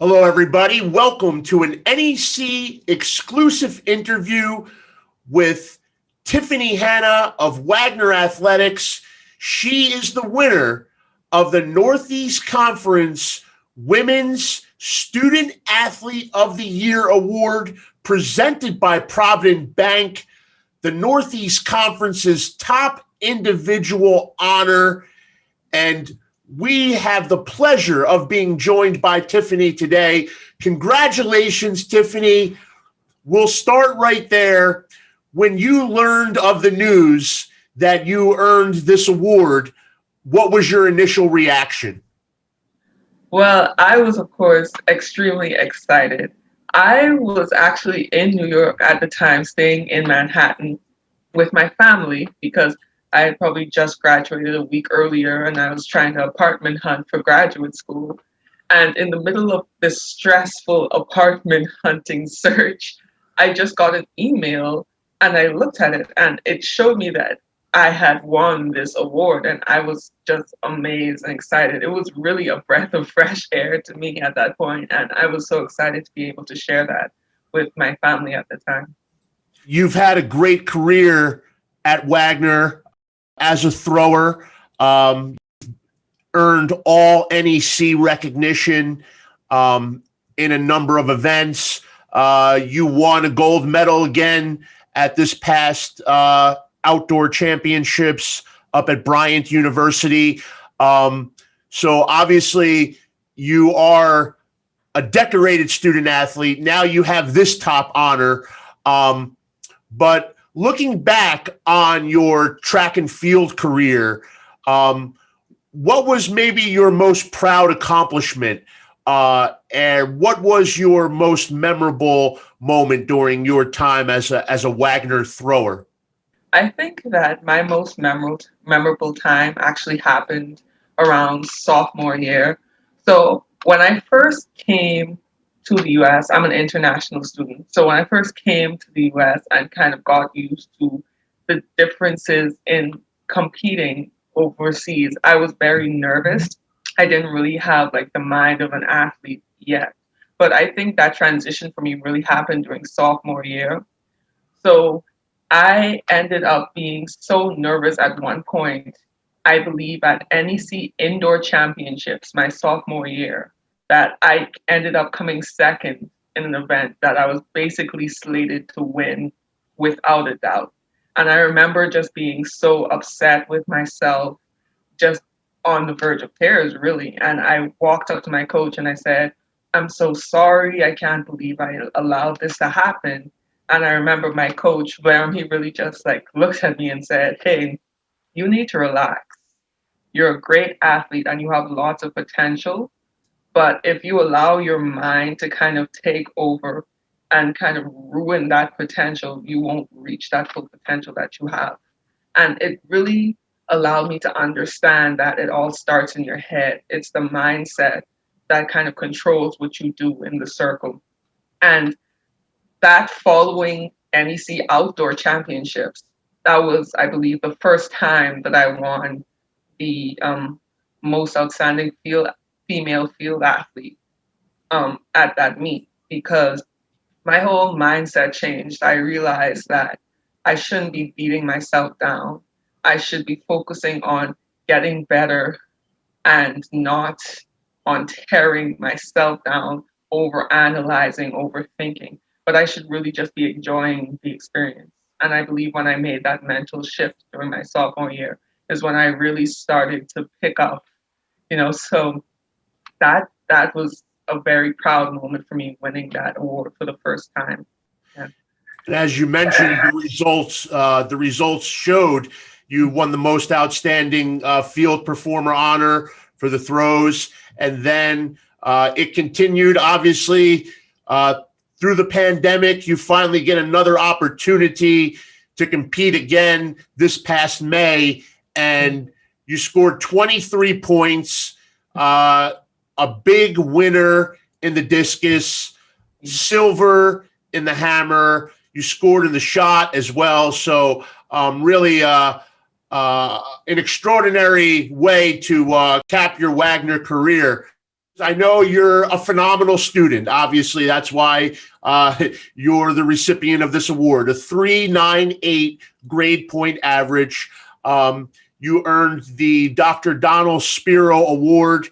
Hello, everybody. Welcome to an NEC exclusive interview with Tiffany Hanna of Wagner Athletics. She is the winner of the Northeast Conference Women's Student Athlete of the Year Award presented by Provident Bank, the Northeast Conference's top individual honor. And we have the pleasure of being joined by Tiffany today. Congratulations, Tiffany. We'll start right there. When you learned of the news that you earned this award, what was your initial reaction? Well, I was, of course, extremely excited. I was actually in New York at the time, staying in Manhattan with my family because I had probably just graduated a week earlier and I was trying to apartment hunt for graduate school. And in the middle of this stressful apartment hunting search, I just got an email and I looked at it and it showed me that I had won this award and I was just amazed and excited. It was really a breath of fresh air to me at that point, and I was so excited to be able to share that with my family at the time. You've had a great career at Wagner as a thrower, earned all NEC recognition in a number of events. You won a gold medal again at this past outdoor championships up at Bryant University. So obviously you are a decorated student athlete. Now you have this top honor. But looking back on your track and field career, what was maybe your most proud accomplishment? And what was your most memorable moment during your time as a Wagner thrower? I think that my most memorable time actually happened around sophomore year. So when I first came to the US, I'm an international student. So when I first came to the US and kind of got used to the differences in competing overseas, I was very nervous. I didn't really have like the mind of an athlete yet. But I think that transition for me really happened during sophomore year. So I ended up being so nervous at one point, I believe at NEC Indoor Championships my sophomore year, that I ended up coming second in an event that I was basically slated to win without a doubt. And I remember just being so upset with myself, just on the verge of tears, really. And I walked up to my coach and I said, I'm so sorry. I can't believe I allowed this to happen. And I remember my coach, he really just like looked at me and said, hey, you need to relax. You're a great athlete and you have lots of potential. But if you allow your mind to kind of take over and kind of ruin that potential, you won't reach that full potential that you have. And it really allowed me to understand that it all starts in your head. It's the mindset that kind of controls what you do in the circle. And that following NEC Outdoor Championships, that was, I believe, the first time that I won the most outstanding female field athlete at that meet, because my whole mindset changed. I realized that I shouldn't be beating myself down. I should be focusing on getting better and not on tearing myself down, over analyzing, overthinking, but I should really just be enjoying the experience. And I believe when I made that mental shift during my sophomore year is when I really started to pick up, so that was a very proud moment for me, winning that award for the first time. Yeah. And as you mentioned, the results showed you won the most outstanding field performer honor for the throws, and then it continued. Obviously, through the pandemic, you finally get another opportunity to compete again this past May, and you scored 23 points, a big winner in the discus, silver in the hammer. You scored in the shot as well. So really an extraordinary way to cap your Wagner career. I know you're a phenomenal student. Obviously, that's why you're the recipient of this award, a 3.98 grade point average. You earned the Dr. Donald Spiro Award,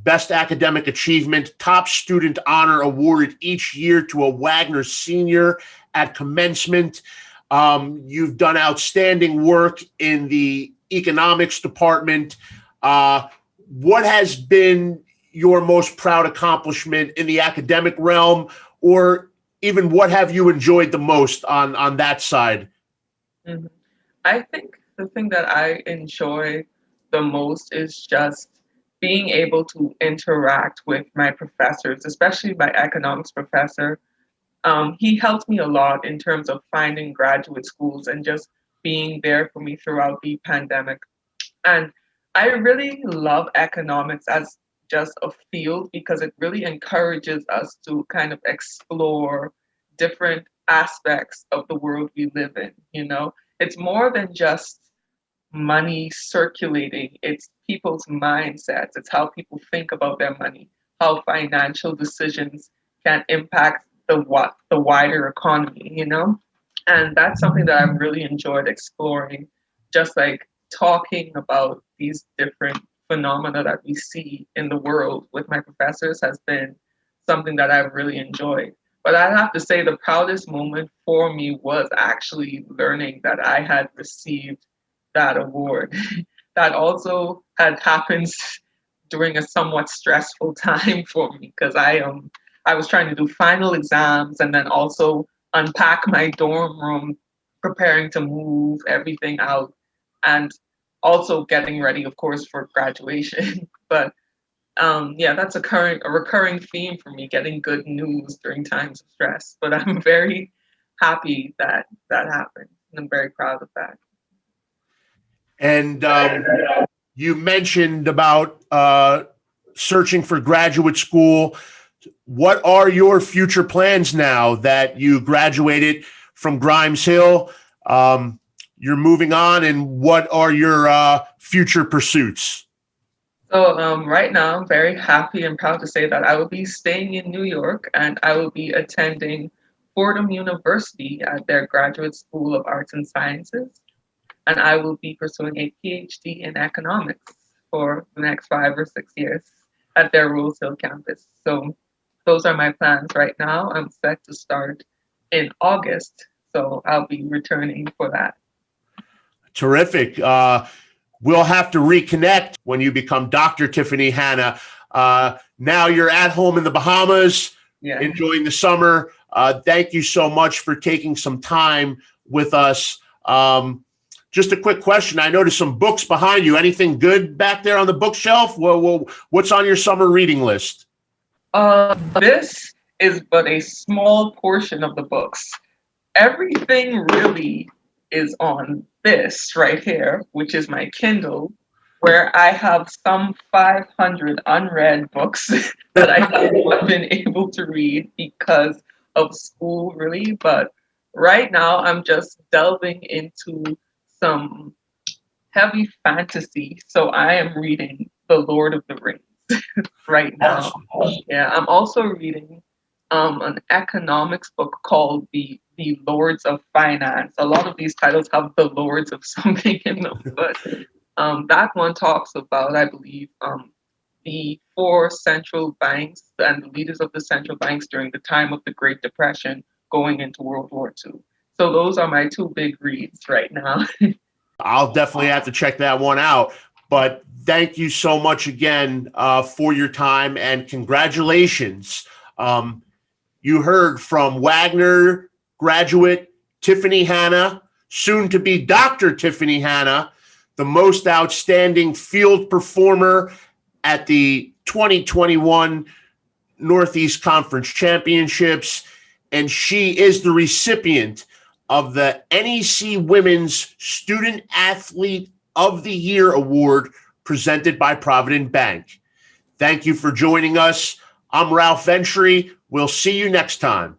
Best Academic Achievement, Top Student Honor awarded each year to a Wagner senior at commencement. You've done outstanding work in the economics department. What has been your most proud accomplishment in the academic realm, or even what have you enjoyed the most on that side? Mhm. I think the thing that I enjoy the most is just being able to interact with my professors, especially my economics professor. He helped me a lot in terms of finding graduate schools and just being there for me throughout the pandemic. And I really love economics as just a field because it really encourages us to kind of explore different aspects of the world we live in. It's more than just money circulating, it's people's mindsets, it's how people think about their money, how financial decisions can impact the wider economy. And that's something that I've really enjoyed exploring, just like talking about these different phenomena that we see in the world with my professors has been something that I've really enjoyed. But I have to say, the proudest moment for me was actually learning that I had received that award. That also had happened during a somewhat stressful time for me because I was trying to do final exams and then also unpack my dorm room, preparing to move everything out, and also getting ready, of course, for graduation. But yeah, that's a recurring theme for me, getting good news during times of stress. But I'm very happy that that happened, and I'm very proud of that. And you mentioned about searching for graduate school. What are your future plans now that you graduated from Grimes Hill? You're moving on, and what are your future pursuits? So right now, I'm very happy and proud to say that I will be staying in New York and I will be attending Fordham University at their Graduate School of Arts and Sciences. And I will be pursuing a PhD in economics for the next 5 or 6 years at their Rose Hill campus. So those are my plans right now. I'm set to start in August, so I'll be returning for that. Terrific. We'll have to reconnect when you become Dr. Tiffany Hanna. Now you're at home in the Bahamas, Yeah. enjoying the summer. Thank you so much for taking some time with us. Just a quick question. I noticed some books behind you. Anything good back there on the bookshelf? Well, what's on your summer reading list? This is but a small portion of the books. Everything really is on this right here, which is my Kindle, where I have some 500 unread books that I have not been able to read because of school, really. But right now, I'm just delving into some heavy fantasy. So I am reading The Lord of the Rings right now. Yeah, I'm also reading an economics book called the Lords of Finance. A lot of these titles have the Lords of something in them, but that one talks about, I believe, the four central banks and the leaders of the central banks during the time of the Great Depression going into World War II. So those are my two big reads right now. I'll definitely have to check that one out. But thank you so much again for your time, and congratulations. You heard from Wagner graduate Tiffany Hanna, soon to be Dr. Tiffany Hanna, the most outstanding field performer at the 2021 Northeast Conference Championships. And she is the recipient of the NEC Women's Student Athlete of the Year Award presented by Provident Bank. Thank you for joining us. I'm Ralph Ventre. We'll see you next time.